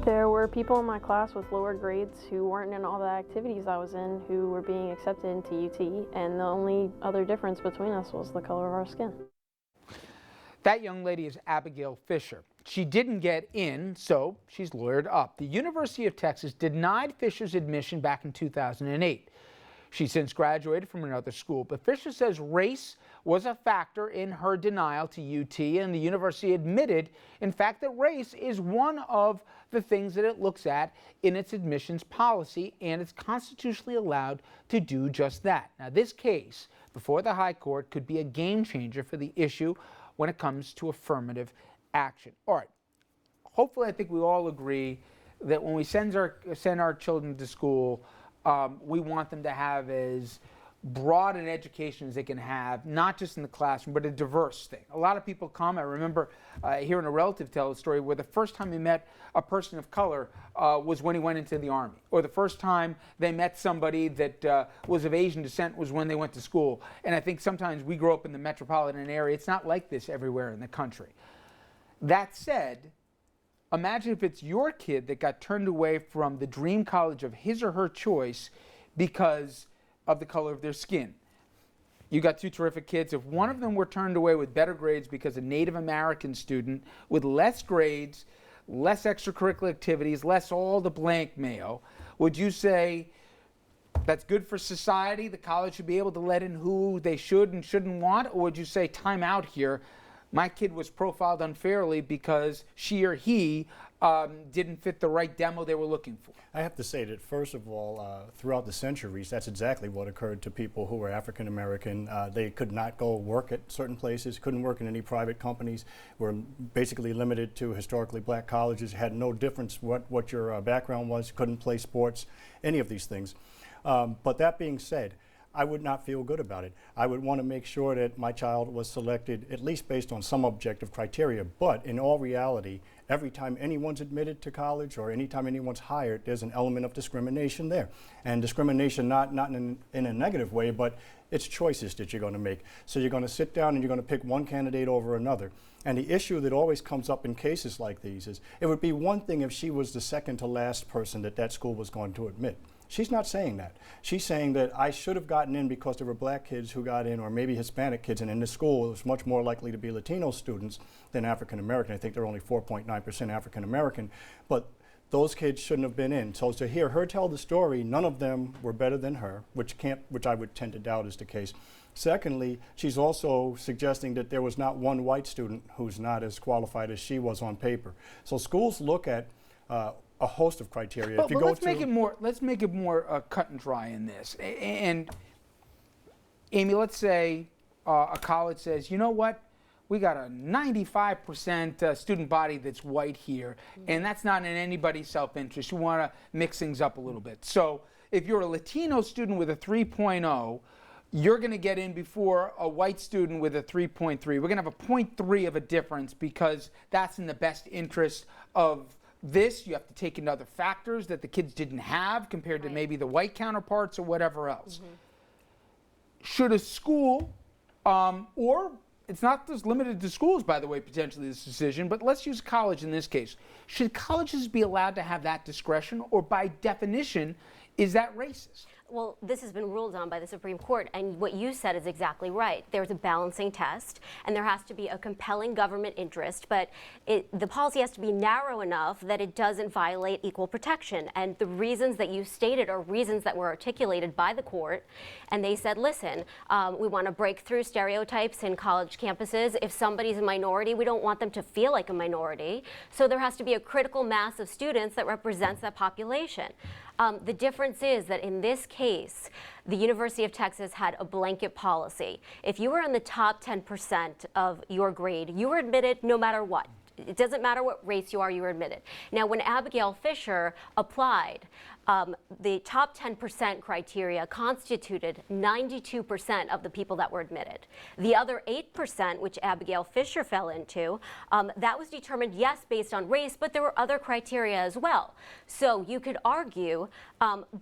There were people in my class with lower grades who weren't in all the activities I was in who were being accepted into UT, and the only other difference between us was the color of our skin. That young lady is Abigail Fischer. She didn't get in, so she's lawyered up. The University of Texas denied Fischer's admission back in 2008. She since graduated from another school, but Fischer says race was a factor in her denial to UT, and the university admitted, in fact, that race is one of the things that it looks at in its admissions policy, and it's constitutionally allowed to do just that. Now, this case before the High Court could be a game changer for the issue when it comes to affirmative action. All right, hopefully I think we all agree that when we send our children to school, we want them to have as broad an education as they can have, not just in the classroom, but a diverse thing. A lot of people come, I remember hearing a relative tell a story where the first time he met a person of color was when he went into the Army, or the first time they met somebody that was of Asian descent was when they went to school. And I think sometimes we grow up in the metropolitan area. It's not like this everywhere in the country. That said, imagine if it's your kid that got turned away from the dream college of his or her choice because of the color of their skin. You got two terrific kids. If one of them were turned away with better grades because a Native American student with less grades, less extracurricular activities, less all the blank mail, would you say that's good for society? The college should be able to let in who they should and shouldn't want? Or would you say, time out here, my kid was profiled unfairly because she or he didn't fit the right demo they were looking for? I have to say that, first of all, throughout the centuries, that's exactly what occurred to people who were African American. They could not go work at certain places, couldn't work in any private companies, were basically limited to historically black colleges, had no difference what your background was, couldn't play sports, any of these things. But that being said, I would not feel good about it. I would want to make sure that my child was selected at least based on some objective criteria. But in all reality, every time anyone's admitted to college or anytime anyone's hired, there's an element of discrimination there. And discrimination not in a negative way, but it's choices that you're going to make. So you're going to sit down and you're going to pick one candidate over another. And the issue that always comes up in cases like these is it would be one thing if she was the second to last person that school was going to admit. She's not saying that. She's saying that I should have gotten in because there were black kids who got in, or maybe Hispanic kids, and in the school it was much more likely to be Latino students than African American. I think they're only 4.9% African American, but those kids shouldn't have been in. So to hear her tell the story, none of them were better than her, which I would tend to doubt is the case. Secondly, she's also suggesting that there was not one white student who's not as qualified as she was on paper. So schools look at a host of criteria. But let's make it more cut and dry in this. And Amy, let's say a college says, you know what, we got a 95% student body that's white here, and that's not in anybody's self-interest. You want to mix things up a little bit. So if you're a Latino student with a 3.0, you're going to get in before a white student with a 3.3. We're going to have a 0.3 of a difference because that's in the best interest of this. You have to take in other factors that the kids didn't have compared to maybe the white counterparts or whatever else. Should a school, or it's not just limited to schools, by the way, potentially this decision, but let's use college in this case. Should colleges be allowed to have that discretion, or by definition, is that racist? Well, this has been ruled on by the Supreme Court, and what you said is exactly right. There's a balancing test, and there has to be a compelling government interest, but the policy has to be narrow enough that it doesn't violate equal protection. And the reasons that you stated are reasons that were articulated by the court, and they said, listen, we want to break through stereotypes in college campuses. If somebody's a minority, we don't want them to feel like a minority, so there has to be a critical mass of students that represents that population. The difference is that in this case, the University of Texas had a blanket policy. If you were in the top 10% of your grade, you were admitted no matter what. It doesn't matter what race you are, you were admitted. Now, when Abigail Fischer applied, the top 10% criteria constituted 92% of the people that were admitted. The other 8%, which Abigail Fischer fell into, that was determined, yes, based on race, but there were other criteria as well. So you could argue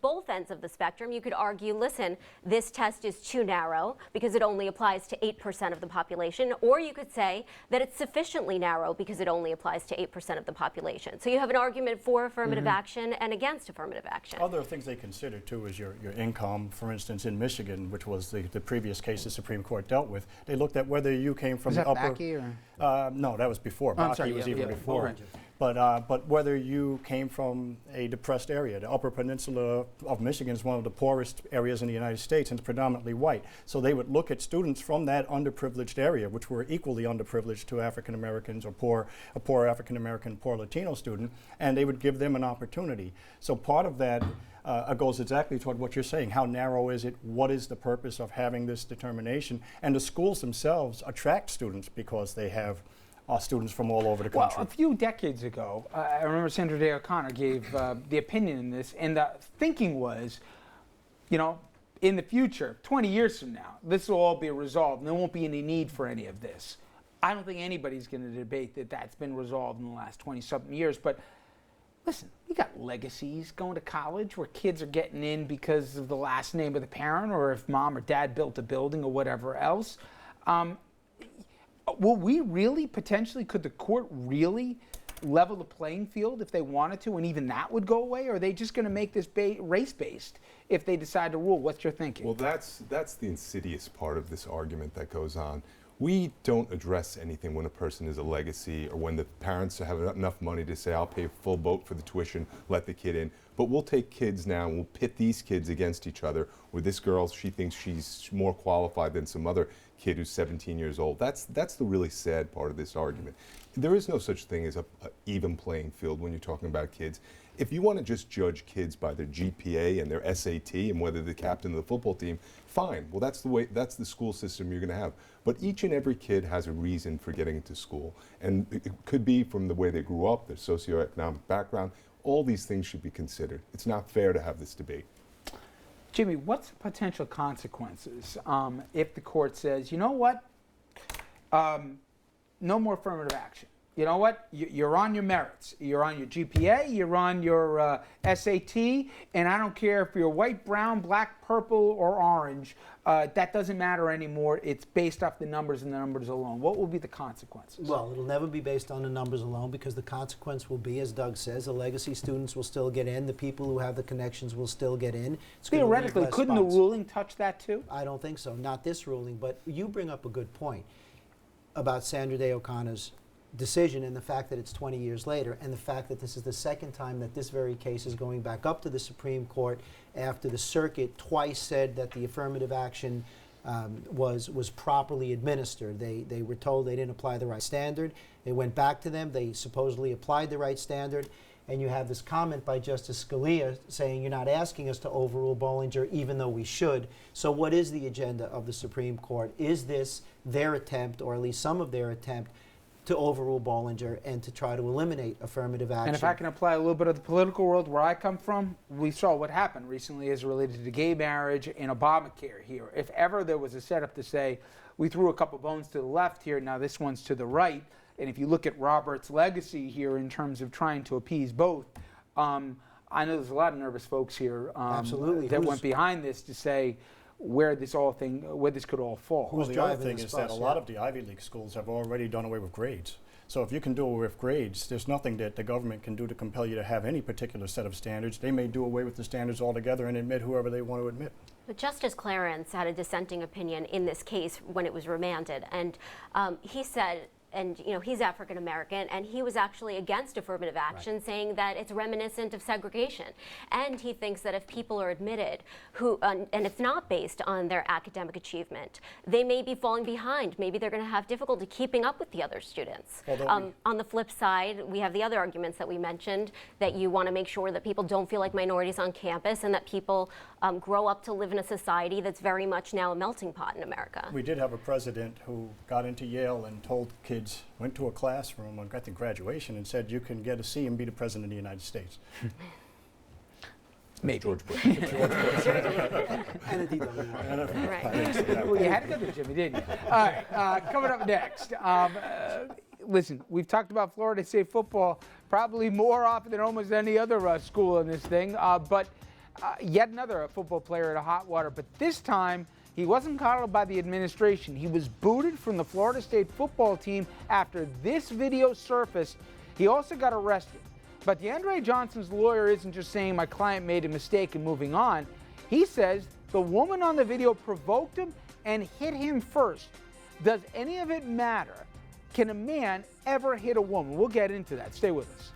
both ends of the spectrum. You could argue, listen, this test is too narrow because it only applies to 8% of the population, or you could say that it's sufficiently narrow because it only applies to 8% of the population. So you have an argument for affirmative action and against affirmative action. Other things they consider too is your income. For instance, in Michigan, which was the previous case the Supreme Court dealt with, they looked at whether you came from the upper. Bakke or? No, that was before. I'm sorry, Bakke was yeah, even yeah, before. right. But whether you came from a depressed area, the Upper Peninsula of Michigan is one of the poorest areas in the United States, and it's predominantly white. So they would look at students from that underprivileged area, which were equally underprivileged to African Americans or a poor African American, poor Latino student, and they would give them an opportunity. So part of that goes exactly toward what you're saying. How narrow is it? What is the purpose of having this determination? And the schools themselves attract students because they have students from all over the country. Well, a few decades ago, I remember Sandra Day O'Connor gave the opinion in this, and the thinking was, you know, in the future, 20 years from now, this will all be resolved, and there won't be any need for any of this. I don't think anybody's going to debate that that's been resolved in the last 20-something years, but listen, we got legacies going to college where kids are getting in because of the last name of the parent, or if mom or dad built a building or whatever else. Will we really potentially, could the court really level the playing field if they wanted to, and even that would go away? Or are they just going to make this race-based if they decide to rule? What's your thinking? Well, that's the insidious part of this argument that goes on. We don't address anything when a person is a legacy or when the parents have enough money to say, I'll pay full boat for the tuition, let the kid in. But we'll take kids now and we'll pit these kids against each other, where this girl, she thinks she's more qualified than some other kid who's 17 years old. That's the really sad part of this argument. There is no such thing as a even playing field when you're talking about kids. If you want to just judge kids by their GPA and their SAT and whether they're captain of the football team, fine. Well, that's the school system you're going to have. But each and every kid has a reason for getting into school. And it could be from the way they grew up, their socioeconomic background. All these things should be considered. It's not fair to have this debate. Jimmy, what's the potential consequences if the court says, you know what, no more affirmative action? You know what, you're on your merits. You're on your GPA, you're on your SAT, and I don't care if you're white, brown, black, purple, or orange. That doesn't matter anymore. It's based off the numbers and the numbers alone. What will be the consequences? Well, it'll never be based on the numbers alone, because the consequence will be, as Doug says, the legacy students will still get in. The people who have the connections will still get in. Theoretically, couldn't the ruling touch that too? I don't think so. Not this ruling, but you bring up a good point about Sandra Day O'Connor's decision and the fact that it's 20 years later, and the fact that this is the second time that this very case is going back up to the Supreme Court after the circuit twice said that the affirmative action was properly administered. They were told they didn't apply the right standard. They went back to them. They supposedly applied the right standard. And you have this comment by Justice Scalia saying, you're not asking us to overrule Bollinger, even though we should. So what is the agenda of the Supreme Court? Is this their attempt, or at least some of their attempt, to overrule Bollinger and to try to eliminate affirmative action? And if I can apply a little bit of the political world where I come from, we saw what happened recently as related to gay marriage and Obamacare here. If ever there was a setup to say, we threw a couple bones to the left here, now this one's to the right, and if you look at Robert's legacy here in terms of trying to appease both, I know there's a lot of nervous folks here Absolutely. that went behind this to say where this could all fall. Well, the other thing is that a lot of the Ivy League schools have already done away with grades. So if you can do away with grades, there's nothing that the government can do to compel you to have any particular set of standards. They may do away with the standards altogether and admit whoever they want to admit. But Justice Clarence had a dissenting opinion in this case when it was remanded, and he said, and you know, he's African American, and he was actually against affirmative action, saying that it's reminiscent of segregation. And he thinks that if people are admitted who, and it's not based on their academic achievement, they may be falling behind. Maybe they're going to have difficulty keeping up with the other students. On the flip side, we have the other arguments that we mentioned, that you want to make sure that people don't feel like minorities on campus, and that people grow up to live in a society that's very much now a melting pot in America. We did have a president who got into Yale and told kids, went to a classroom at the graduation and said, you can get a C and be the president of the United States. Maybe. George Bush. And a DWI. Right. Well, you had to go to Jimmy, didn't you? All right, coming up next. Listen, we've talked about Florida State football probably more often than almost any other school in this thing, but yet another football player at a hot water. But this time, he wasn't coddled by the administration. He was booted from the Florida State football team after this video surfaced. He also got arrested. But DeAndre Johnson's lawyer isn't just saying my client made a mistake and moving on. He says the woman on the video provoked him and hit him first. Does any of it matter? Can a man ever hit a woman? We'll get into that. Stay with us.